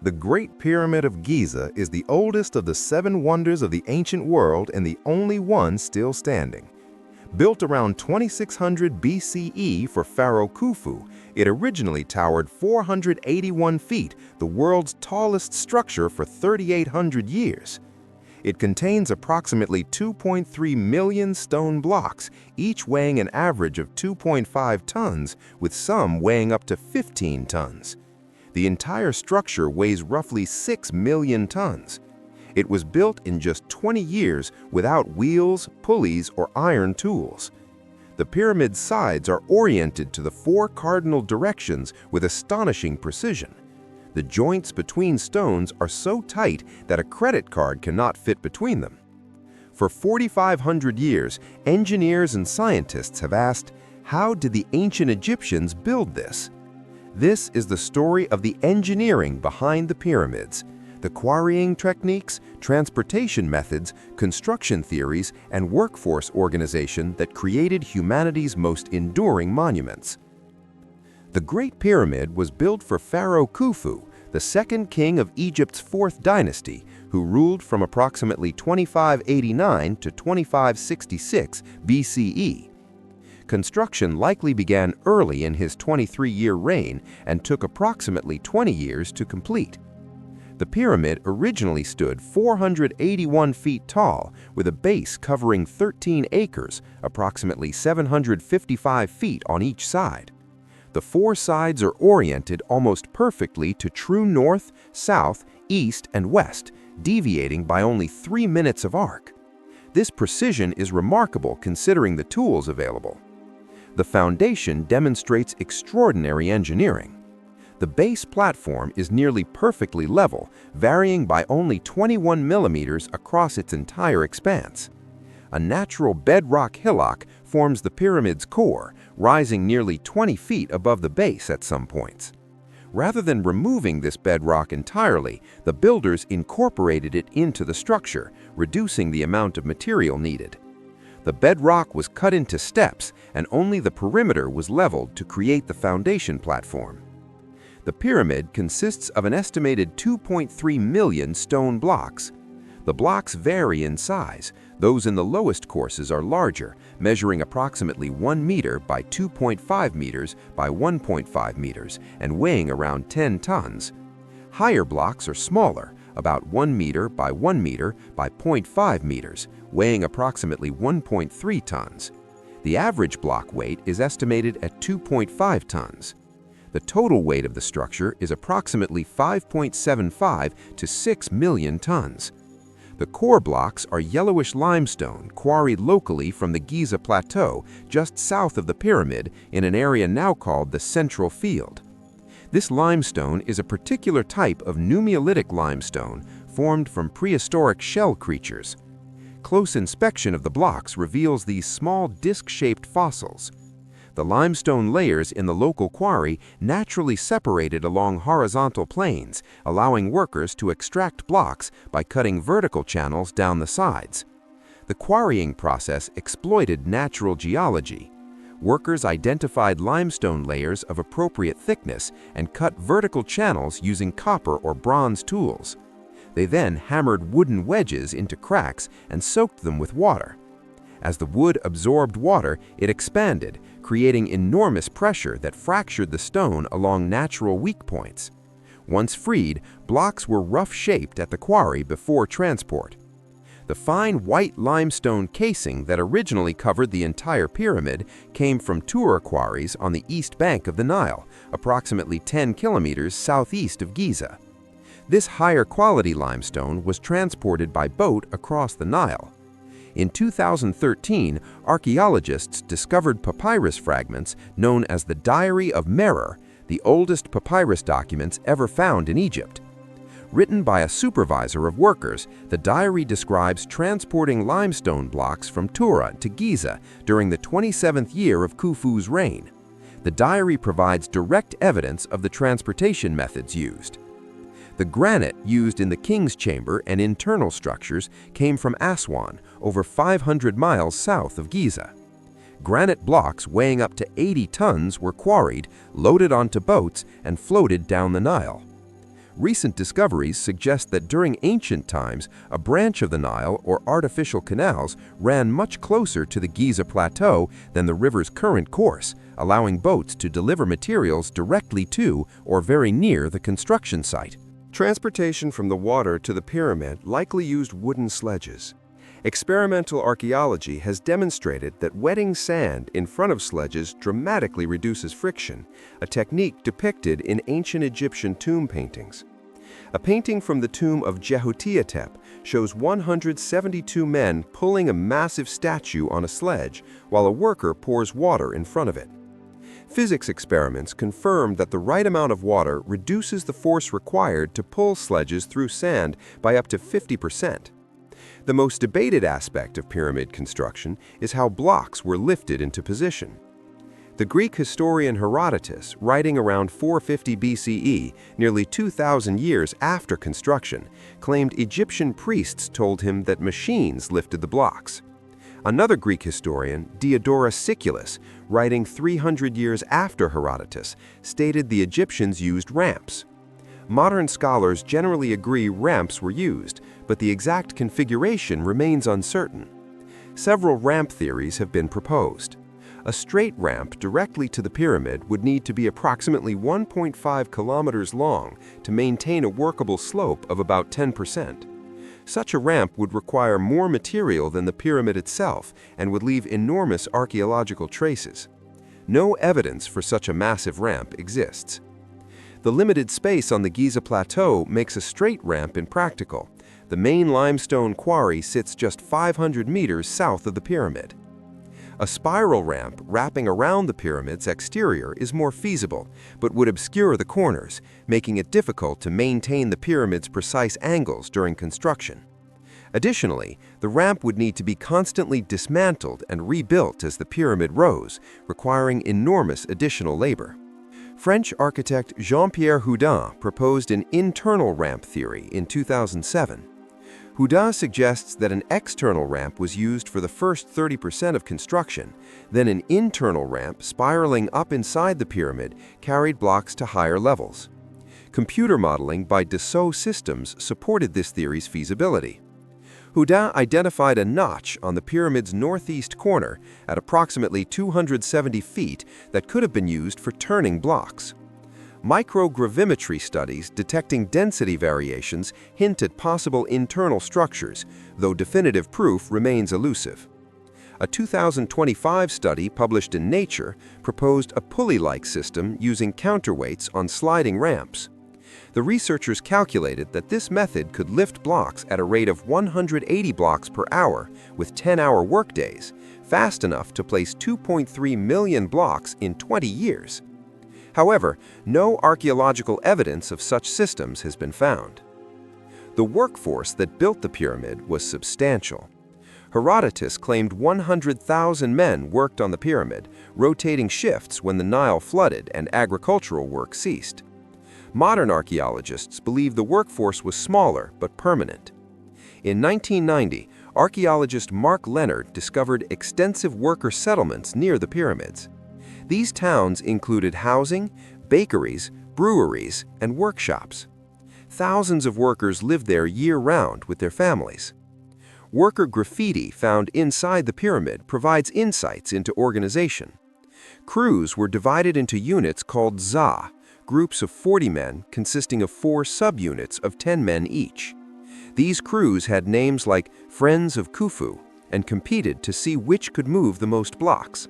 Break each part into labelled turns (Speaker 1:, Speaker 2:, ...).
Speaker 1: The Great Pyramid of Giza is the oldest of the 7 wonders of the ancient world and the only one still standing. Built around 2600 BCE for Pharaoh Khufu, it originally towered 481 feet, the world's tallest structure for 3,800 years. It contains approximately 2.3 million stone blocks, each weighing an average of 2.5 tons, with some weighing up to 15 tons. The entire structure weighs roughly 6 million tons. It was built in just 20 years without wheels, pulleys, or iron tools. The pyramid's sides are oriented to the 4 cardinal directions with astonishing precision. The joints between stones are so tight that a credit card cannot fit between them. For 4,500 years, engineers and scientists have asked, how did the ancient Egyptians build this? This is the story of the engineering behind the pyramids, the quarrying techniques, transportation methods, construction theories, and workforce organization that created humanity's most enduring monuments. The Great Pyramid was built for Pharaoh Khufu, the second king of Egypt's 4th dynasty, who ruled from approximately 2589 to 2566 BCE. Construction likely began early in his 23-year reign and took approximately 20 years to complete. The pyramid originally stood 481 feet tall, with a base covering 13 acres, approximately 755 feet on each side. The 4 sides are oriented almost perfectly to true north, south, east, and west, deviating by only 3 minutes of arc. This precision is remarkable considering the tools available. The foundation demonstrates extraordinary engineering. The base platform is nearly perfectly level, varying by only 21 millimeters across its entire expanse. A natural bedrock hillock forms the pyramid's core, rising nearly 20 feet above the base at some points. Rather than removing this bedrock entirely, the builders incorporated it into the structure, reducing the amount of material needed. The bedrock was cut into steps, and only the perimeter was leveled to create the foundation platform. The pyramid consists of an estimated 2.3 million stone blocks. The blocks vary in size. Those in the lowest courses are larger, measuring approximately 1 meter by 2.5 meters by 1.5 meters and weighing around 10 tons. Higher blocks are smaller, about 1 meter by 1 meter by 0.5 meters, weighing approximately 1.3 tons. The average block weight is estimated at 2.5 tons. The total weight of the structure is approximately 5.75 to 6 million tons. The core blocks are yellowish limestone quarried locally from the Giza Plateau just south of the pyramid in an area now called the Central Field. This limestone is a particular type of Numialitic limestone formed from prehistoric shell creatures. Close inspection of the blocks reveals these small disc-shaped fossils. The limestone layers in the local quarry naturally separated along horizontal planes, allowing workers to extract blocks by cutting vertical channels down the sides. The quarrying process exploited natural geology. Workers identified limestone layers of appropriate thickness and cut vertical channels using copper or bronze tools. They then hammered wooden wedges into cracks and soaked them with water. As the wood absorbed water, it expanded, creating enormous pressure that fractured the stone along natural weak points. Once freed, blocks were rough-shaped at the quarry before transport. The fine white limestone casing that originally covered the entire pyramid came from Tura quarries on the east bank of the Nile, approximately 10 kilometers southeast of Giza. This higher quality limestone was transported by boat across the Nile. In 2013, archaeologists discovered papyrus fragments known as the Diary of Merer, the oldest papyrus documents ever found in Egypt. Written by a supervisor of workers, the diary describes transporting limestone blocks from Tura to Giza during the 27th year of Khufu's reign. The diary provides direct evidence of the transportation methods used. The granite used in the king's chamber and internal structures came from Aswan, over 500 miles south of Giza. Granite blocks weighing up to 80 tons were quarried, loaded onto boats, and floated down the Nile.
Speaker 2: Recent discoveries suggest that during ancient times, a branch of the Nile or artificial canals ran much closer to the Giza Plateau than the river's current course, allowing boats to deliver materials directly to or very near the construction site.
Speaker 3: Transportation from the water to the pyramid likely used wooden sledges. Experimental archaeology has demonstrated that wetting sand in front of sledges dramatically reduces friction, a technique depicted in ancient Egyptian tomb paintings. A painting from the tomb of Jehotiatep shows 172 men pulling a massive statue on a sledge while a worker pours water in front of it. Physics experiments confirm that the right amount of water reduces the force required to pull sledges through sand by up to 50%. The most debated aspect of pyramid construction is how blocks were lifted into position. The Greek historian Herodotus, writing around 450 BCE, nearly 2,000 years after construction, claimed Egyptian priests told him that machines lifted the blocks. Another Greek historian, Diodorus Siculus, writing 300 years after Herodotus, stated the Egyptians used ramps. Modern scholars generally agree ramps were used, but the exact configuration remains uncertain. Several ramp theories have been proposed. A straight ramp directly to the pyramid would need to be approximately 1.5 kilometers long to maintain a workable slope of about 10%. Such a ramp would require more material than the pyramid itself and would leave enormous archaeological traces. No evidence for such a massive ramp exists. The limited space on the Giza Plateau makes a straight ramp impractical. The main limestone quarry sits just 500 meters south of the pyramid. A spiral ramp wrapping around the pyramid's exterior is more feasible, but would obscure the corners, making it difficult to maintain the pyramid's precise angles during construction. Additionally, the ramp would need to be constantly dismantled and rebuilt as the pyramid rose, requiring enormous additional labor. French architect Jean-Pierre Houdin proposed an internal ramp theory in 2007. Houdin suggests that an external ramp was used for the first 30% of construction, then an internal ramp spiraling up inside the pyramid carried blocks to higher levels. Computer modeling by Dassault Systems supported this theory's feasibility. Houdin identified a notch on the pyramid's northeast corner at approximately 270 feet that could have been used for turning blocks. Microgravimetry studies detecting density variations hint at possible internal structures, though definitive proof remains elusive. A 2025 study published in Nature proposed a pulley-like system using counterweights on sliding ramps. The researchers calculated that this method could lift blocks at a rate of 180 blocks per hour with 10-hour workdays, fast enough to place 2.3 million blocks in 20 years. However, no archaeological evidence of such systems has been found. The workforce that built the pyramid was substantial. Herodotus claimed 100,000 men worked on the pyramid, rotating shifts when the Nile flooded and agricultural work ceased. Modern archaeologists believe the workforce was smaller but permanent. In 1990, archaeologist Mark Leonard discovered extensive worker settlements near the pyramids. These towns included housing, bakeries, breweries, and workshops. Thousands of workers lived there year-round with their families. Worker graffiti found inside the pyramid provides insights into organization. Crews were divided into units called za, groups of 40 men consisting of 4 subunits of 10 men each. These crews had names like Friends of Khufu and competed to see which could move the most blocks.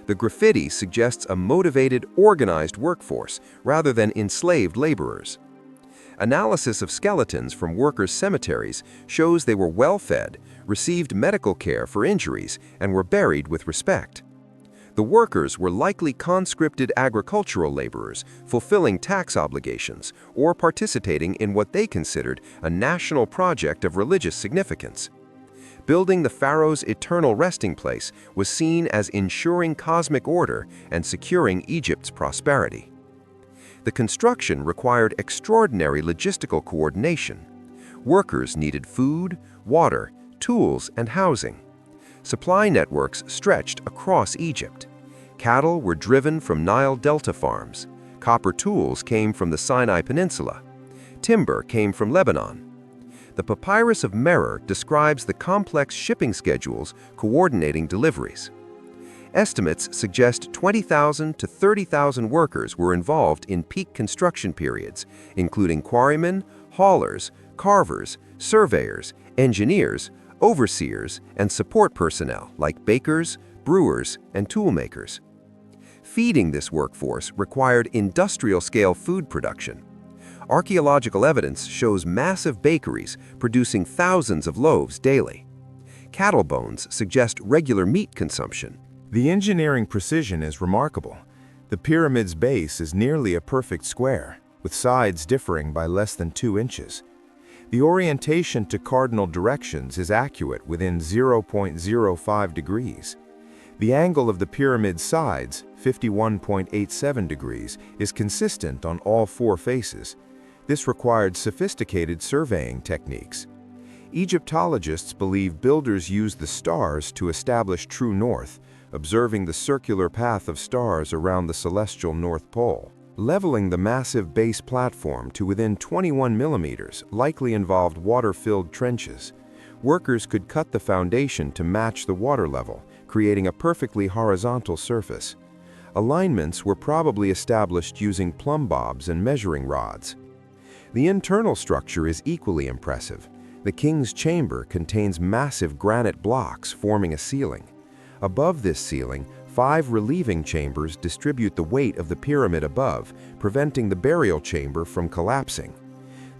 Speaker 3: The graffiti suggests a motivated, organized workforce rather than enslaved laborers. Analysis of skeletons from workers' cemeteries shows they were well-fed, received medical care for injuries, and were buried with respect. The workers were likely conscripted agricultural laborers, fulfilling tax obligations, or participating in what they considered a national project of religious significance. Building the pharaoh's eternal resting place was seen as ensuring cosmic order and securing Egypt's prosperity. The construction required extraordinary logistical coordination. Workers needed food, water, tools, and housing. Supply networks stretched across Egypt. Cattle were driven from Nile Delta farms. Copper tools came from the Sinai Peninsula.
Speaker 2: timber came from Lebanon. The Papyrus of Merer describes the complex shipping schedules coordinating deliveries. Estimates suggest 20,000 to 30,000 workers were involved in peak construction periods, including quarrymen, haulers, carvers, surveyors, engineers, overseers, and support personnel like bakers, brewers, and toolmakers. Feeding this workforce required industrial-scale food production. Archaeological evidence shows massive bakeries producing thousands of loaves daily. Cattle bones suggest regular meat consumption.
Speaker 1: The engineering precision is remarkable. The pyramid's base is nearly a perfect square, with sides differing by less than 2 inches. The orientation to cardinal directions is accurate within 0.05 degrees. The angle of the pyramid's sides, 51.87 degrees, is consistent on all 4 faces. This required sophisticated surveying techniques. Egyptologists believe builders used the stars to establish true north, observing the circular path of stars around the celestial North Pole. Leveling the massive base platform to within 21 millimeters likely involved water-filled trenches. Workers could cut the foundation to match the water level, creating a perfectly horizontal surface. Alignments were probably established using plumb bobs and measuring rods. The internal structure is equally impressive. The king's chamber contains massive granite blocks forming a ceiling. Above this ceiling, 5 relieving chambers distribute the weight of the pyramid above, preventing the burial chamber from collapsing.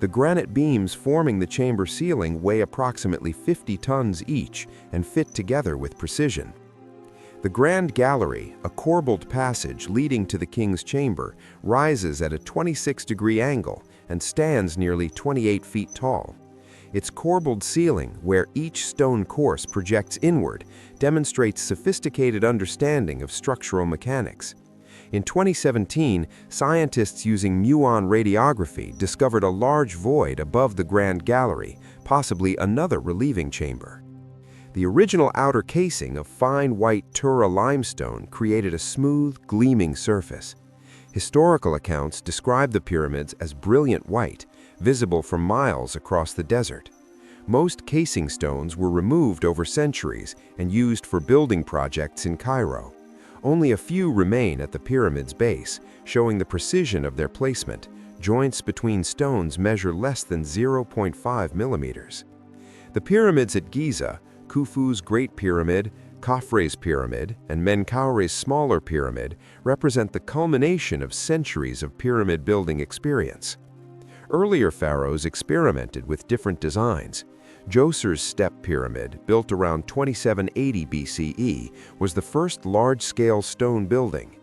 Speaker 1: The granite beams forming the chamber ceiling weigh approximately 50 tons each and fit together with precision. The Grand Gallery, a corbelled passage leading to the king's chamber, rises at a 26-degree angle and stands nearly 28 feet tall. Its corbelled ceiling, where each stone course projects inward, demonstrates sophisticated understanding of structural mechanics. In 2017, scientists using muon radiography discovered a large void above the Grand Gallery, possibly another relieving chamber. The original outer casing of fine white Tura limestone created a smooth, gleaming surface. Historical accounts describe the pyramids as brilliant white, visible for miles across the desert. Most casing stones were removed over centuries and used for building projects in Cairo. Only a few remain at the pyramid's base, showing the precision of their placement. Joints between stones measure less than 0.5 millimeters. The pyramids at Giza, Khufu's Great Pyramid, Khafre's Pyramid, and Menkaure's smaller pyramid, represent the culmination of centuries of pyramid building experience. Earlier pharaohs experimented with different designs. Djoser's Step Pyramid, built around 2780 BCE, was the first large-scale stone building.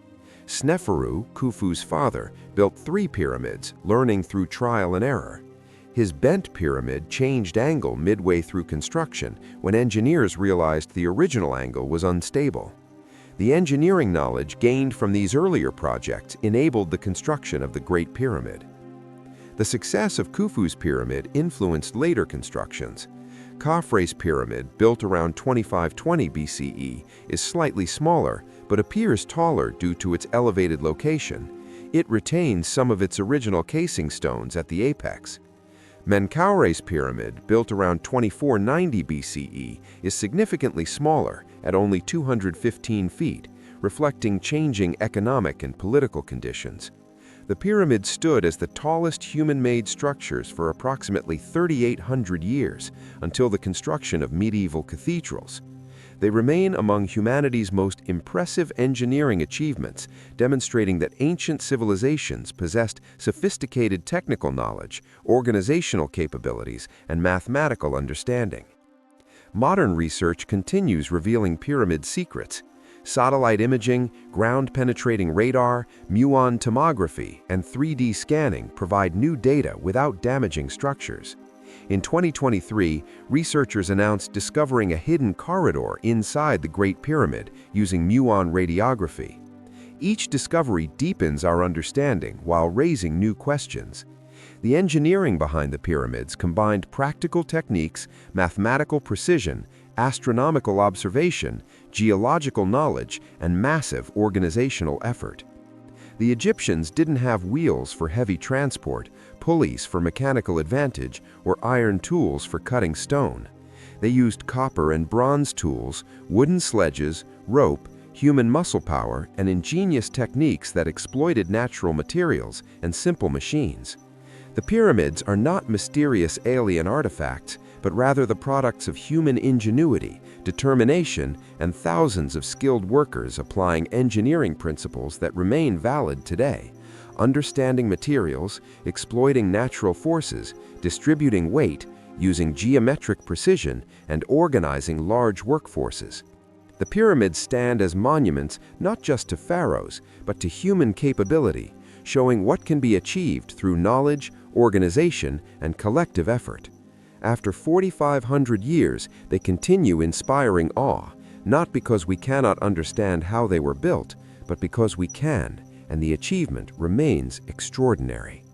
Speaker 1: Sneferu, Khufu's father, built 3 pyramids, learning through trial and error. His bent pyramid changed angle midway through construction when engineers realized the original angle was unstable. The engineering knowledge gained from these earlier projects enabled the construction of the Great Pyramid. The success of Khufu's pyramid influenced later constructions. Khafre's pyramid, built around 2520 BCE, is slightly smaller but appears taller due to its elevated location. It retains some of its original casing stones at the apex. Menkaure's pyramid, built around 2490 BCE, is significantly smaller at only 215 feet, reflecting changing economic and political conditions. The pyramid stood as the tallest human-made structures for approximately 3,800 years until the construction of medieval cathedrals. They remain among humanity's most impressive engineering achievements, demonstrating that ancient civilizations possessed sophisticated technical knowledge, organizational capabilities, and mathematical understanding. Modern research continues revealing pyramid secrets. Satellite imaging, ground-penetrating radar, muon tomography, and 3D scanning provide new data without damaging structures. In 2023, researchers announced discovering a hidden corridor inside the Great Pyramid using muon radiography. Each discovery deepens our understanding while raising new questions. The engineering behind the pyramids combined practical techniques, mathematical precision, astronomical observation, geological knowledge, and massive organizational effort. The Egyptians didn't have wheels for heavy transport,
Speaker 2: pulleys for mechanical advantage or iron tools for cutting stone. They used copper and bronze tools, wooden sledges, rope, human muscle power, and ingenious techniques that exploited natural materials and simple machines. The pyramids are not mysterious alien artifacts, but rather the products of human ingenuity, determination, and thousands of skilled workers applying engineering principles that remain valid today. Understanding materials, exploiting natural forces, distributing weight, using geometric precision, and organizing large workforces. The pyramids stand as monuments not just to pharaohs, but to human capability, showing what can be achieved through knowledge, organization, and collective effort. After 4,500 years, they continue inspiring awe, not because we cannot understand how they were built, but because we can, and the achievement remains extraordinary.